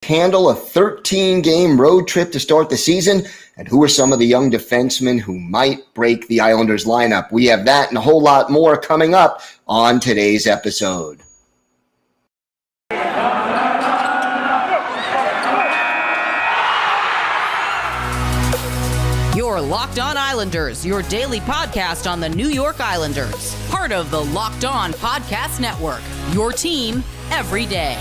handle a 13-game road trip to start the season? And who are some of the young defensemen who might break the Islanders lineup? We have that and a whole lot more coming up on today's episode. You're Locked On Islanders, your daily podcast on the New York Islanders. Part of the Locked On Podcast Network, your team every day.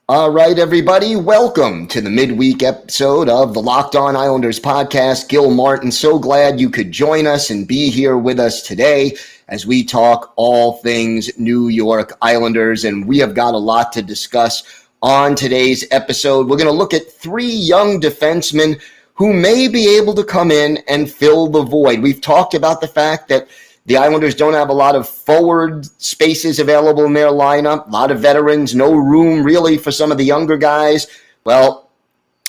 All right, everybody, welcome to the midweek episode of the Locked On Islanders podcast. Gil Martin, so glad you could join us and be here with us today as we talk all things New York Islanders, and we have got a lot to discuss on today's episode. We're going to look at three young defensemen who may be able to come in and fill the void. We've talked about the fact that the Islanders don't have a lot of forward spaces available in their lineup, a lot of veterans, no room really for some of the younger guys. Well,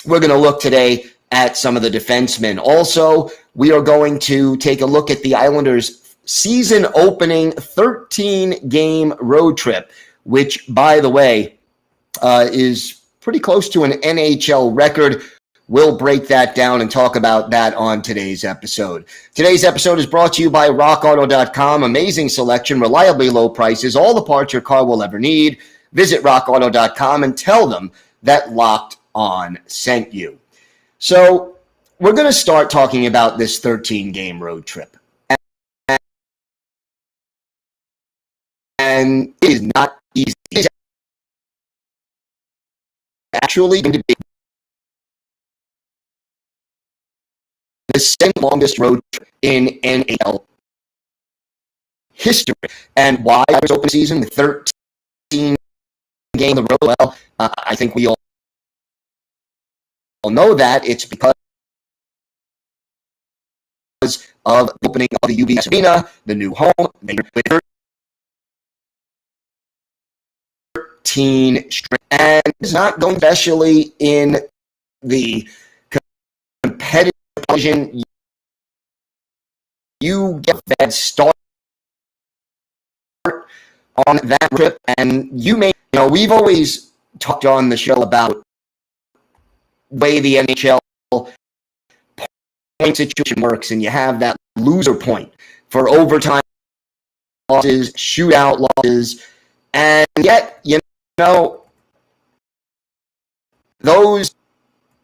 we're going to look today at some of the defensemen. Also, we are going to take a look at the Islanders' season opening 13-game road trip, which, by the way, is pretty close to an NHL record. We'll break that down and talk about that on today's episode. Today's episode is brought to you by RockAuto.com. Amazing selection, reliably low prices, all the parts your car will ever need. Visit RockAuto.com and tell them that Locked On sent you. So we're going to start talking about this 13-game road trip. And it is not easy. It's actually going to be the second longest road trip in NHL history. And why I was open season with 13 games in a row? Well, I think we all know that it's because of the opening of the UBS Arena, the new home, with 13 straight. And it's not going, especially in the competitive division, you get a bad start on that trip, and we've always talked on the show about the way the NHL point situation works, and you have that loser point for overtime losses, shootout losses, and yet,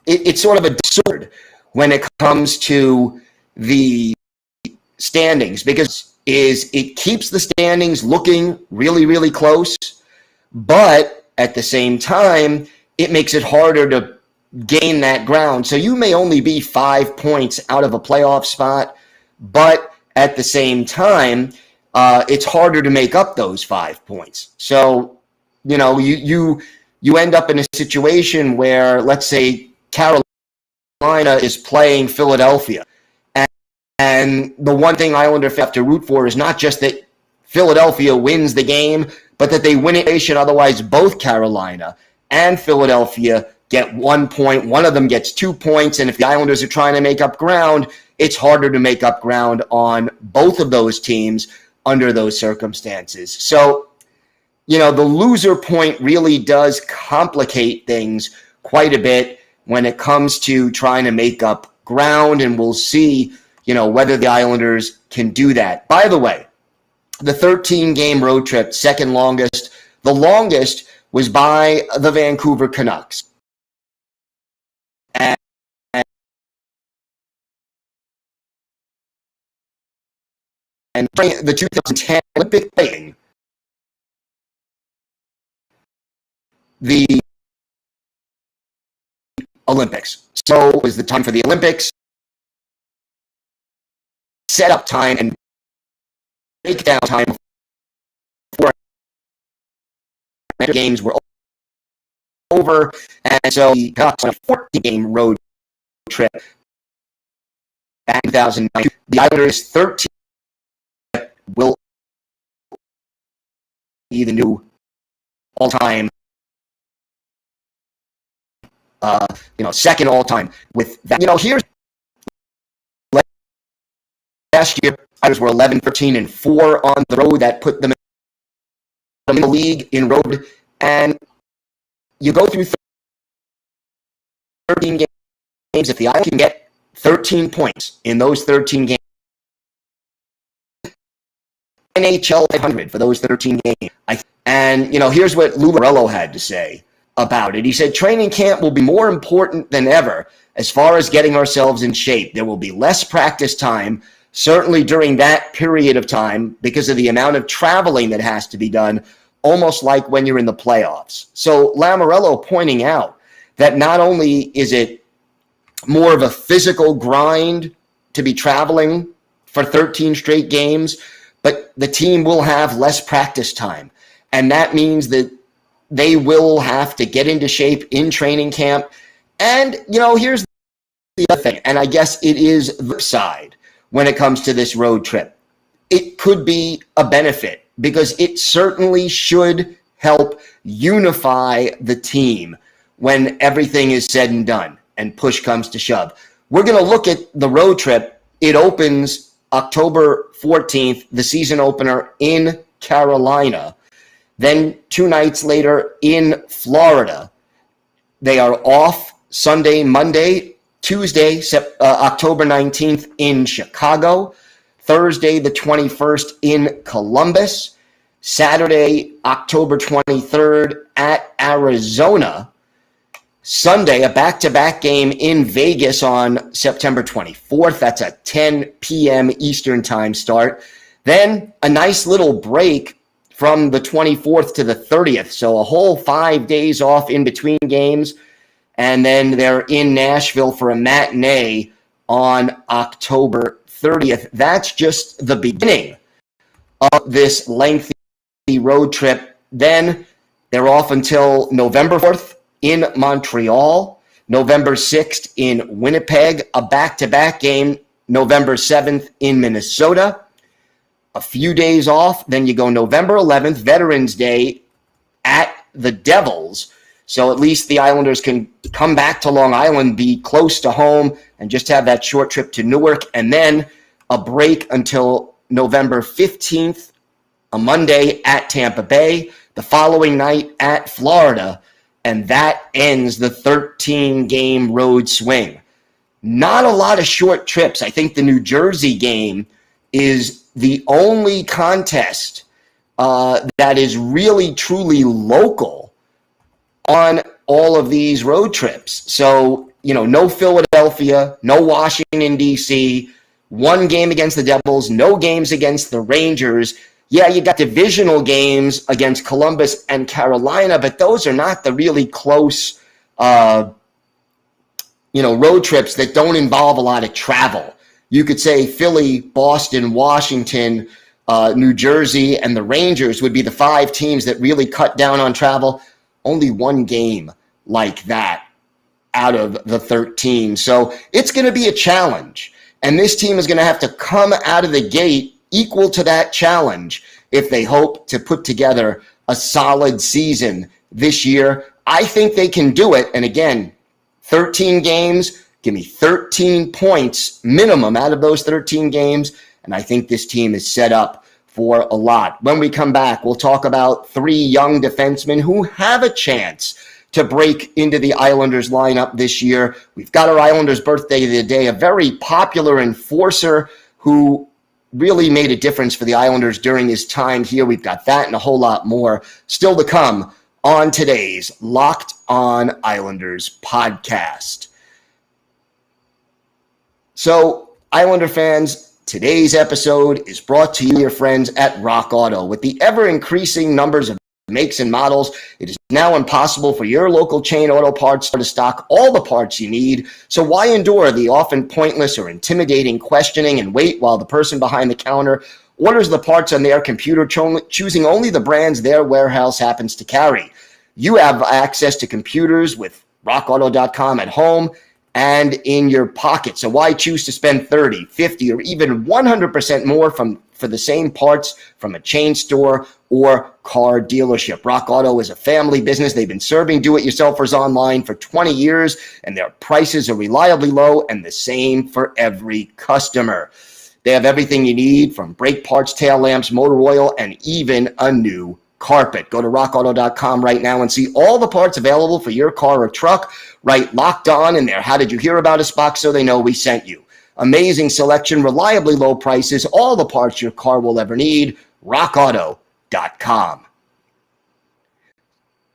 it's sort of a absurd when it comes to the standings, because it keeps the standings looking really, really close, but at the same time, it makes it harder to gain that ground. So you may only be 5 points out of a playoff spot, but at the same time, it's harder to make up those 5 points. So, you end up in a situation where, let's say, Carolina is playing Philadelphia. And the one thing Islanders have to root for is not just that Philadelphia wins the game, but that they win it. Otherwise, both Carolina and Philadelphia get 1 point. One of them gets 2 points. And if the Islanders are trying to make up ground, it's harder to make up ground on both of those teams under those circumstances. So, the loser point really does complicate things quite a bit when it comes to trying to make up ground, and we'll see, whether the Islanders can do that. By the way, the 13-game road trip, second longest. The longest was by the Vancouver Canucks. And the 2010 Olympic playing, the Olympics. So it was the time for the Olympics, set up time and breakdown time before games were over. And so the Canucks on a 14-game road trip back in 2009. The Islanders 13 will be the new all-time second all-time with that. Here's last year, Others were 11-13-4 on the road. That put them in the league in road. And you go through 13 games. If the Islanders can get 13 points in those 13 games, NHL 500 for those 13 games. And, here's what Lou Lamoriello had to say about it. He said, training camp will be more important than ever as far as getting ourselves in shape. There will be less practice time, certainly during that period of time, because of the amount of traveling that has to be done, almost like when you're in the playoffs. So Lamoriello pointing out that not only is it more of a physical grind to be traveling for 13 straight games, but the team will have less practice time. And that means that they will have to get into shape in training camp. And, here's the other thing, and I guess it is the side when it comes to this road trip. It could be a benefit because it certainly should help unify the team when everything is said and done and push comes to shove. We're going to look at the road trip. It opens October 14th, the season opener in Carolina. Then 2 nights later in Florida. They are off Sunday, Monday, Tuesday, October 19th in Chicago. Thursday, the 21st in Columbus. Saturday, October 23rd at Arizona. Sunday, a back-to-back game in Vegas on September 24th. That's a 10 p.m. Eastern time start. Then a nice little break from the 24th to the 30th. So a whole 5 days off in between games. And then they're in Nashville for a matinee on October 30th. That's just the beginning of this lengthy road trip. Then they're off until November 4th in Montreal, November 6th in Winnipeg, a back-to-back game, November 7th in Minnesota. A few days off, then you go November 11th, Veterans Day at the Devils. So at least the Islanders can come back to Long Island, be close to home, and just have that short trip to Newark. And then a break until November 15th, a Monday at Tampa Bay, the following night at Florida. And that ends the 13-game road swing. Not a lot of short trips. I think the New Jersey game is the only contest that is really, truly local on all of these road trips. So, no Philadelphia, no Washington, D.C., one game against the Devils, no games against the Rangers. Yeah, you got divisional games against Columbus and Carolina, but those are not the really close, road trips that don't involve a lot of travel. You could say Philly, Boston, Washington, New Jersey, and the Rangers would be the 5 teams that really cut down on travel. Only one game like that out of the 13. So it's going to be a challenge. And this team is going to have to come out of the gate equal to that challenge if they hope to put together a solid season this year. I think they can do it. And again, 13 games, give me 13 points minimum out of those 13 games. And I think this team is set up for a lot. When we come back, we'll talk about 3 young defensemen who have a chance to break into the Islanders lineup this year. We've got our Islanders birthday of the day, a very popular enforcer who really made a difference for the Islanders during his time here. We've got that and a whole lot more still to come on today's Locked On Islanders podcast. So, Islander fans, today's episode is brought to you, your friends at Rock Auto. With the ever-increasing numbers of makes and models, it is now impossible for your local chain auto parts store to stock all the parts you need. So why endure the often pointless or intimidating questioning and wait while the person behind the counter orders the parts on their computer, choosing only the brands their warehouse happens to carry? You have access to computers with rockauto.com at home and in your pocket. So why choose to spend 30, 50, or even 100% more for the same parts from a chain store or car dealership? Rock Auto is a family business. They've been serving do-it-yourselfers online for 20 years, and their prices are reliably low and the same for every customer. They have everything you need, from brake parts, tail lamps, motor oil, and even a new carpet. Go to rockauto.com right now and see all the parts available for your car or truck. Write Locked On in there. How did you hear about us box so they know we sent you. Amazing selection, reliably low prices, all the parts your car will ever need. rockauto.com.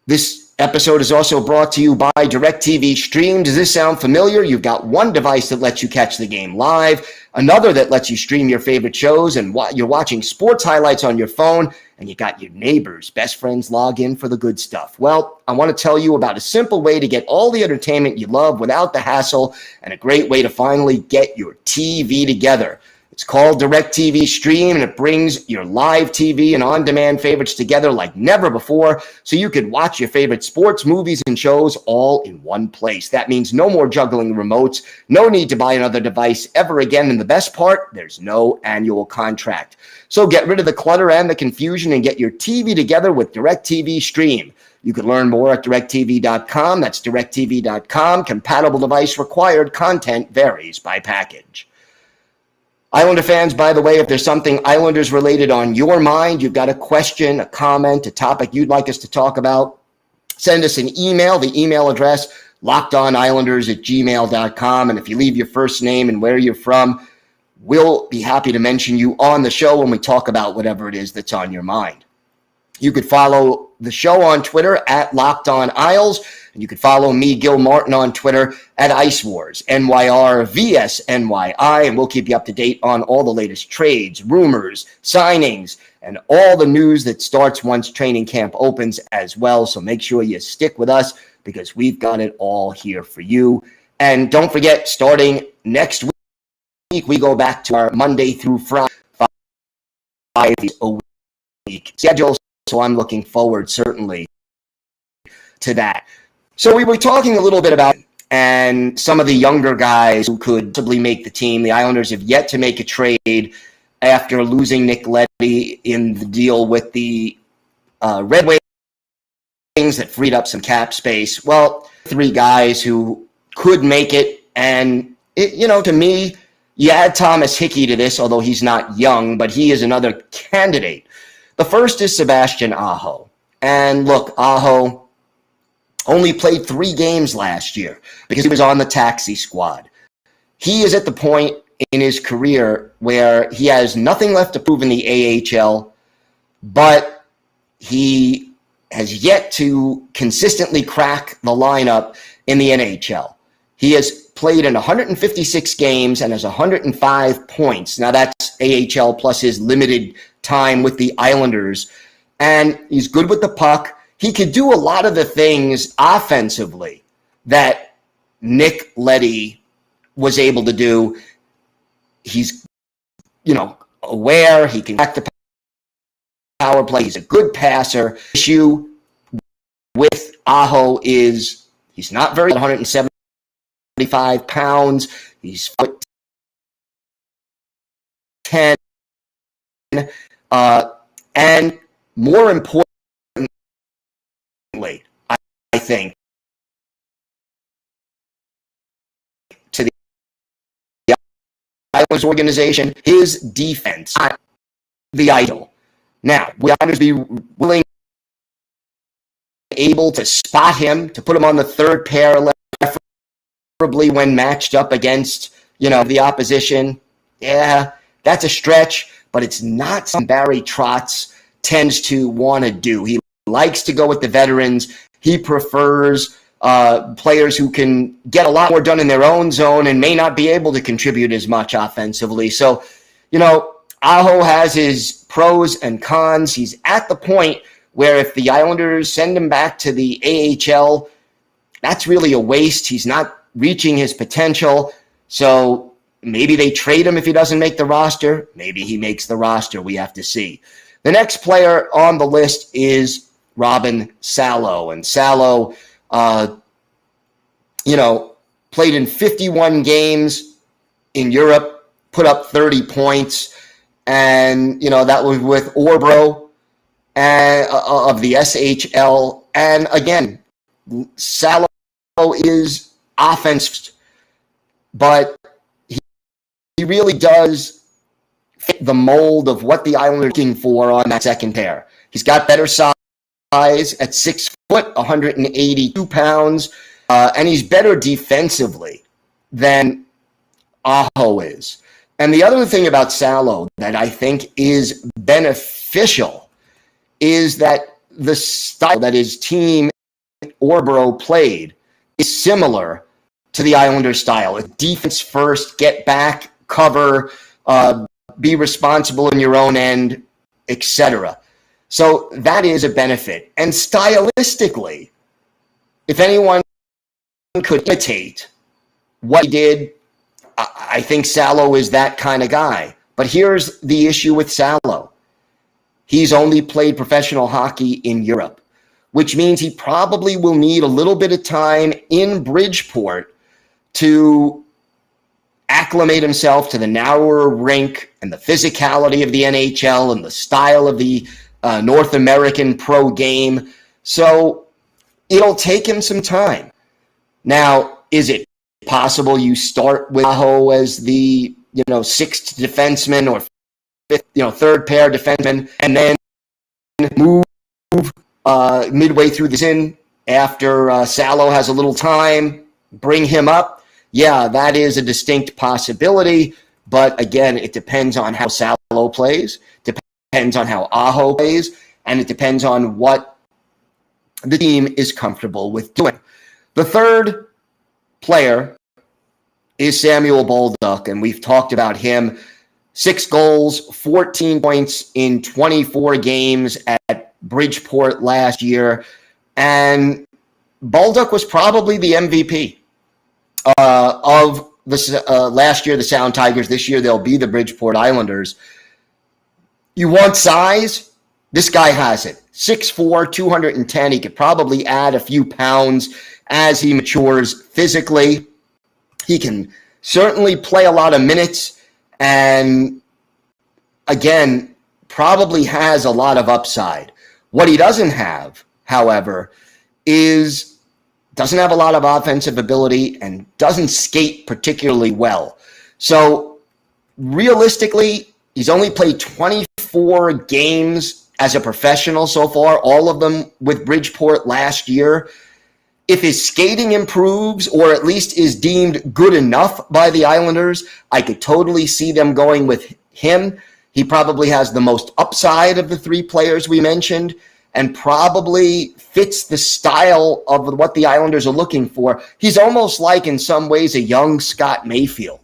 This episode is also brought to you by DirecTV Stream. Does this sound familiar? You've got one device that lets you catch the game live, another that lets you stream your favorite shows, and you're watching sports highlights on your phone, and you got your neighbors, best friends log in for the good stuff. Well, I want to tell you about a simple way to get all the entertainment you love without the hassle, and a great way to finally get your TV together. It's called DirecTV Stream, and it brings your live TV and on-demand favorites together like never before, so you could watch your favorite sports, movies, and shows all in one place. That means no more juggling remotes, no need to buy another device ever again, and the best part, there's no annual contract. So get rid of the clutter and the confusion and get your TV together with DirecTV Stream. You can learn more at directtv.com. That's directtv.com. Compatible device required. Content varies by package. Islander fans, by the way, if there's something Islanders related on your mind, you've got a question, a comment, a topic you'd like us to talk about, send us an email. The email address, lockedonislanders@gmail.com. And if you leave your first name and where you're from, we'll be happy to mention you on the show when we talk about whatever it is that's on your mind. You could follow the show on Twitter at LockedOnIsles, and you could follow me, Gil Martin, on Twitter at Ice Wars, NYRVSNYI, and we'll keep you up to date on all the latest trades, rumors, signings, and all the news that starts once training camp opens as well. So make sure you stick with us because we've got it all here for you. And don't forget, starting next week, we go back to our Monday through Friday 5 days a week schedule. So I'm looking forward, certainly, to that. So we were talking a little bit about and some of the younger guys who could possibly make the team. The Islanders have yet to make a trade after losing Nick Leddy in the deal with the Red Wings that freed up some cap space. Well, 3 guys who could make it. And, to me, you add Thomas Hickey to this, although he's not young, but he is another candidate. The first is Sebastian Aho. And look, Aho only played 3 games last year because he was on the taxi squad. He is at the point in his career where he has nothing left to prove in the AHL, but he has yet to consistently crack the lineup in the NHL. He has played in 156 games and has 105 points. Now that's AHL plus his limited time with the Islanders, and he's good with the puck. He could do a lot of the things offensively that Nick Leddy was able to do. He's, aware. He can back the power play. He's a good passer. Issue with Aho is he's not very 175 pounds. He's 5'10". And more importantly, I think, to the Islanders organization, his defense, not the idol. Now, will the Islanders be willing, able to spot him, to put him on the third pair, preferably when matched up against, the opposition? Yeah, that's a stretch. But it's not something Barry Trotz tends to want to do. He likes to go with the veterans. He prefers players who can get a lot more done in their own zone and may not be able to contribute as much offensively. So, Aho has his pros and cons. He's at the point where if the Islanders send him back to the AHL, that's really a waste. He's not reaching his potential. So maybe they trade him if he doesn't make the roster. Maybe he makes the roster. We have to see. The next player on the list is Robin Salo. And Salo, played in 51 games in Europe, put up 30 points. And, that was with Orbro of the SHL. And again, Salo is offense, but he really does fit the mold of what the Islanders are looking for on that second pair. He's got better size at 6 foot, 182 pounds, and he's better defensively than Aho is. And the other thing about Salo that I think is beneficial is that the style that his team, Orbro, played is similar to the Islanders' style. It's defense first, get back, cover, be responsible in your own end, etc. So that is a benefit. And stylistically, if anyone could imitate what he did, I think Salo is that kind of guy. But here's the issue with Salo. He's only played professional hockey in Europe, which means he probably will need a little bit of time in Bridgeport to acclimate himself to the narrower rink and the physicality of the NHL and the style of the North American pro game. So it'll take him some time. Now, is it possible you start with Aho as the sixth defenseman or fifth, third pair defenseman, and then move midway through the season after Salo has a little time, bring him up? Yeah, that is a distinct possibility. But again, it depends on how Salo plays, depends on how Aho plays, and it depends on what the team is comfortable with doing. The third player is Samuel Bolduc, and we've talked about him. 6 goals, 14 points in 24 games at Bridgeport last year. And Bolduc was probably the MVP of the last year, the Sound Tigers. This year, they'll be the Bridgeport Islanders. You want size? This guy has it. 6'4", 210. He could probably add a few pounds as he matures physically. He can certainly play a lot of minutes and, again, probably has a lot of upside. What he doesn't have, however, doesn't have a lot of offensive ability and doesn't skate particularly well. So, realistically, he's only played 24 games as a professional so far, all of them with Bridgeport last year. If his skating improves, or at least is deemed good enough by the Islanders, I could totally see them going with him. He probably has the most upside of the 3 players we mentioned, and probably fits the style of what the Islanders are looking for. He's almost like, in some ways, a young Scott Mayfield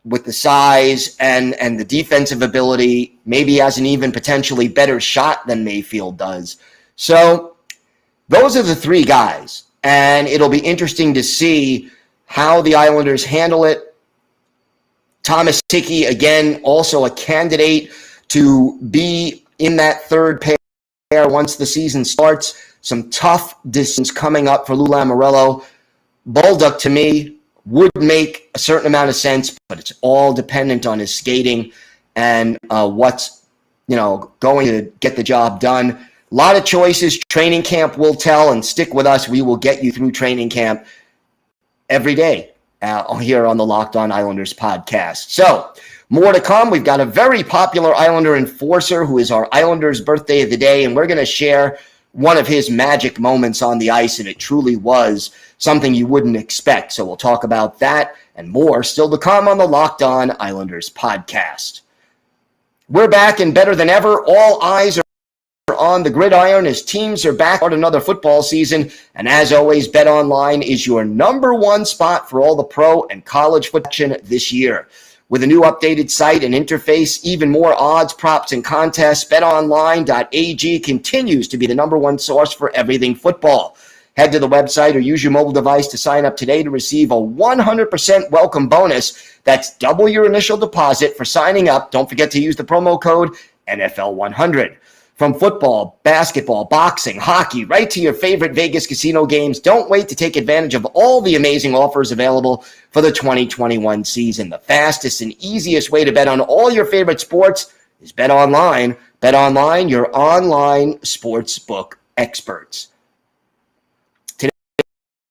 with the size and the defensive ability. Maybe has an even potentially better shot than Mayfield does. So those are the 3 guys. And it'll be interesting to see how the Islanders handle it. Thomas Hickey, again, also a candidate to be in that third pair once the season starts. Some tough decisions coming up for Lou Lamoriello. Bolduc, to me, would make a certain amount of sense, but it's all dependent on his skating and what's going to get the job done. A lot of choices. Training camp will tell, and stick with us. We will get you through training camp every day here on the Locked On Islanders podcast. So, more to come. We've got a very popular Islander enforcer who is our Islanders birthday of the day, and we're going to share one of his magic moments on the ice, and it truly was something you wouldn't expect. So we'll talk about that and more still to come on the Locked On Islanders podcast. We're back and better than ever. All eyes are on the gridiron as teams are back on another football season. And as always, BetOnline is your number one spot for all the pro and college football action this year. With a new updated site and interface, even more odds, props, and contests, BetOnline.ag continues to be the number one source for everything football. Head to the website or use your mobile device to sign up today to receive a 100% welcome bonus. That's double your initial deposit for signing up. Don't forget to use the promo code NFL100. From football, basketball, boxing, hockey, right to your favorite Vegas casino games, don't wait to take advantage of all the amazing offers available for the 2021 season. The fastest and easiest way to bet on all your favorite sports is BetOnline. BetOnline, your online sportsbook experts.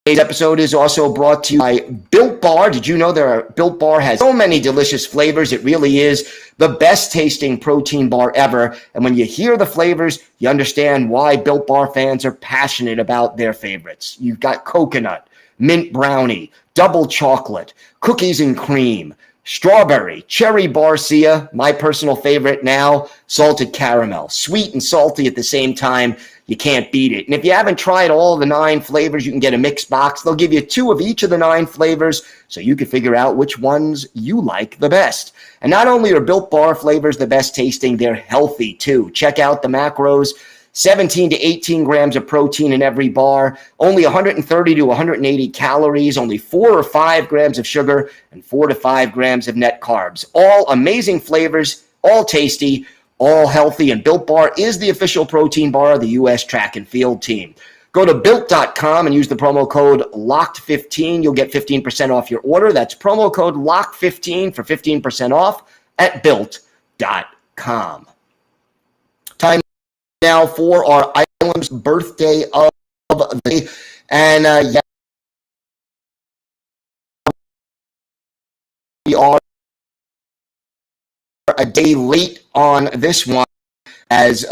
Today's episode is also brought to you by Built Bar. Did you know Built Bar has so many delicious flavors? It really is the best tasting protein bar ever. And when you hear the flavors, you understand why Built Bar fans are passionate about their favorites. You've got coconut, mint brownie, double chocolate, cookies and cream, strawberry, cherry barcia, my personal favorite now, salted caramel, sweet and salty at the same time. You can't beat it. And if you haven't tried all the 9 flavors, you can get a mixed box. They'll give you 2 of each of the 9 flavors so you can figure out which ones you like the best. And not only are Built Bar flavors the best tasting, they're healthy too. Check out the macros. 17 to 18 grams of protein in every bar, only 130 to 180 calories, only 4 or 5 grams of sugar, and 4 to 5 grams of net carbs. All amazing flavors, all tasty, all healthy, and Built Bar is the official protein bar of the U.S. track and field team. Go to Built.com and use the promo code LOCKED15. You'll get 15% off your order. That's promo code LOCKED15 for 15% off at Built.com. Time now for our Islanders birthday of the day. And we are a day late on this one, as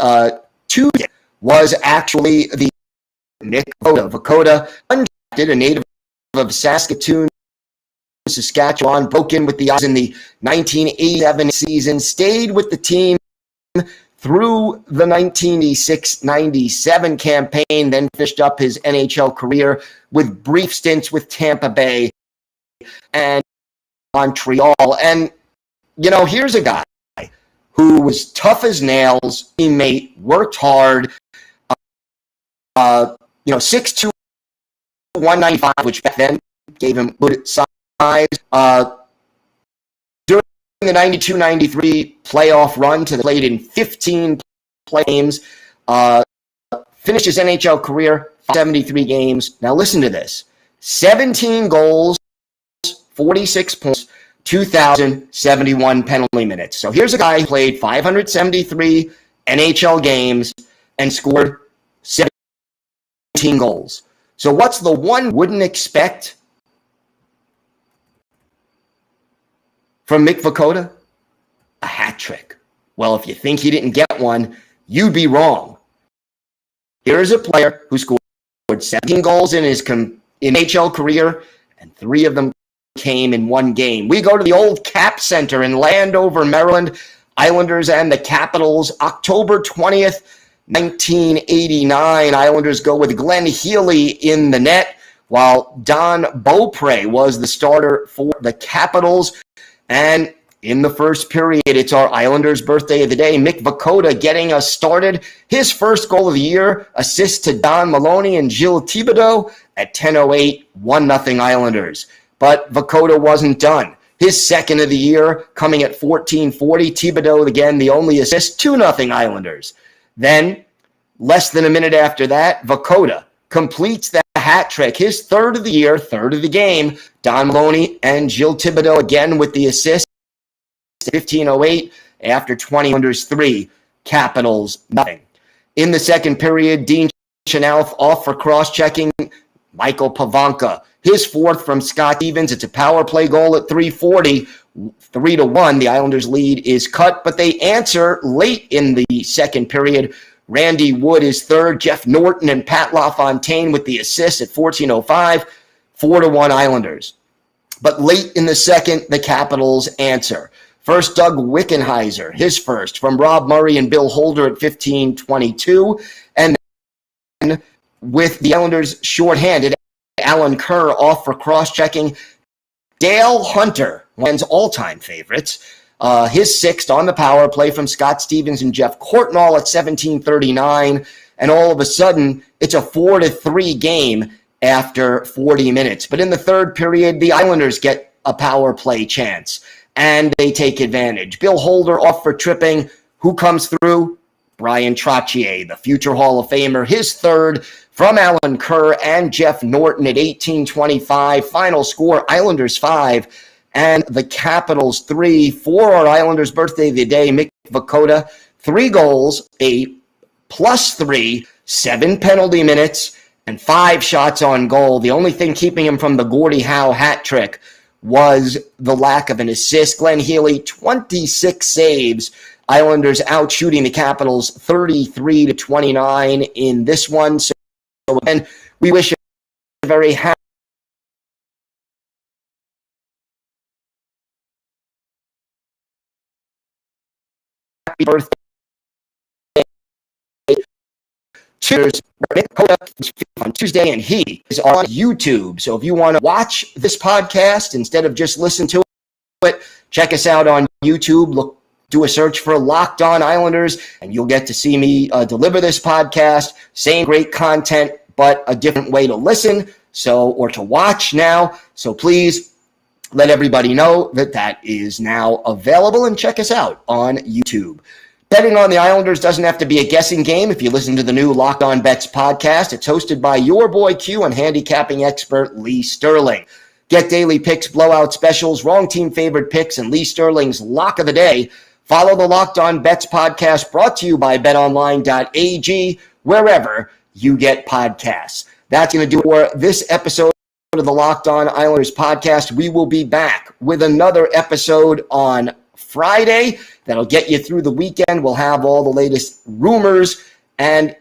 Tuesday was actually the Nick Leddy, undrafted, a native of Saskatoon, Saskatchewan, broke in with the Islanders in the 1987 season, stayed with the team through the 1986-97 campaign, then finished up his NHL career with brief stints with Tampa Bay and Montreal. And, you know, here's a guy who was tough as nails, teammate, worked hard, 6'2", 195, which back then gave him good size. During the 92-93 playoff run, played in 15 games, finished his NHL career, 73 games. Now listen to this: 17 goals, 46 points, 2,071 penalty minutes. So here's a guy who played 573 NHL games and scored 17 goals. So what's the one wouldn't expect from Mick Vukota? A hat trick. Well, if you think he didn't get one, you'd be wrong. Here is a player who scored 17 goals in his NHL career, and 3 of them came in one game. We go to the old Cap Center in Landover, Maryland. Islanders and the Capitals, October 20th, 1989. Islanders go with Glenn Healy in the net, while Don Beaupre was the starter for the Capitals. And in the first period, it's our Islanders' birthday of the day. Mick Vukota getting us started. His first goal of the year, assist to Don Maloney and Gil Thibodeau at 10:08, 1-0 Islanders. But Vukota wasn't done. His second of the year coming at 14:40. Thibodeau, again, the only assist, 2-0 Islanders. Then, less than a minute after that, Vukota completes that hat trick. His third of the year, third of the game. Don Maloney and Gil Thibodeau again with the assist. 15:08 after 20. Islanders 3, Capitals nothing. In the second period, Dean Chenoweth off for cross-checking. Michael Pavanka, his fourth from Scott Stevens. It's a power play goal at 3:40, 3-1. The Islanders' lead is cut, but they answer late in the second period. Randy Wood is third. Jeff Norton and Pat LaFontaine with the assist at 14:05, 4-1 Islanders. But late in the second, the Capitals answer. First, Doug Wickenheiser, his first from Rob Murray and Bill Holder at 15:22, and then with the Islanders shorthanded, Alan Kerr off for cross-checking. Dale Hunter, one's all-time favorites, his sixth on the power play from Scott Stevens and Jeff Courtnall at 17:39, and all of a sudden, it's a 4-3 game after 40 minutes. But in the third period, the Islanders get a power play chance, and they take advantage. Bill Holder off for tripping. Who comes through? Brian Trottier, the future Hall of Famer, his third from Alan Kerr and Jeff Norton at 18:25. Final score, Islanders 5 and the Capitals 3. For our Islanders' birthday of the day, Mick Vukota, 3 goals, a +3, 7 penalty minutes, and 5 shots on goal. The only thing keeping him from the Gordie Howe hat trick was the lack of an assist. Glenn Healy, 26 saves. Islanders out shooting the Capitals 33-29 in this one. So again, we wish a very happy birthday. Cheers, Nick on Tuesday, and he is on YouTube. So if you want to watch this podcast instead of just listen to it, check us out on YouTube. Do a search for Locked On Islanders, and you'll get to see me deliver this podcast. Same great content, but a different way to listen, or to watch now. So please let everybody know that is now available, and check us out on YouTube. Betting on the Islanders doesn't have to be a guessing game if you listen to the new Locked On Bets podcast. It's hosted by your boy Q and handicapping expert Lee Sterling. Get daily picks, blowout specials, wrong team favorite picks, and Lee Sterling's lock of the day. Follow the Locked On Bets podcast brought to you by betonline.ag, wherever you get podcasts. That's going to do it for this episode of the Locked On Islanders podcast. We will be back with another episode on Friday that'll get you through the weekend. We'll have all the latest rumors and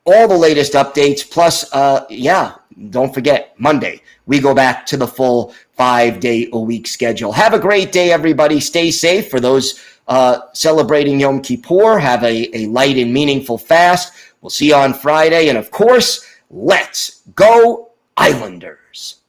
all the latest updates. Plus, don't forget, Monday, we go back to the full 5-day-a-week schedule. Have a great day, everybody. Stay safe. For those celebrating Yom Kippur, have a light and meaningful fast. We'll see you on Friday. And, of course, let's go Islanders.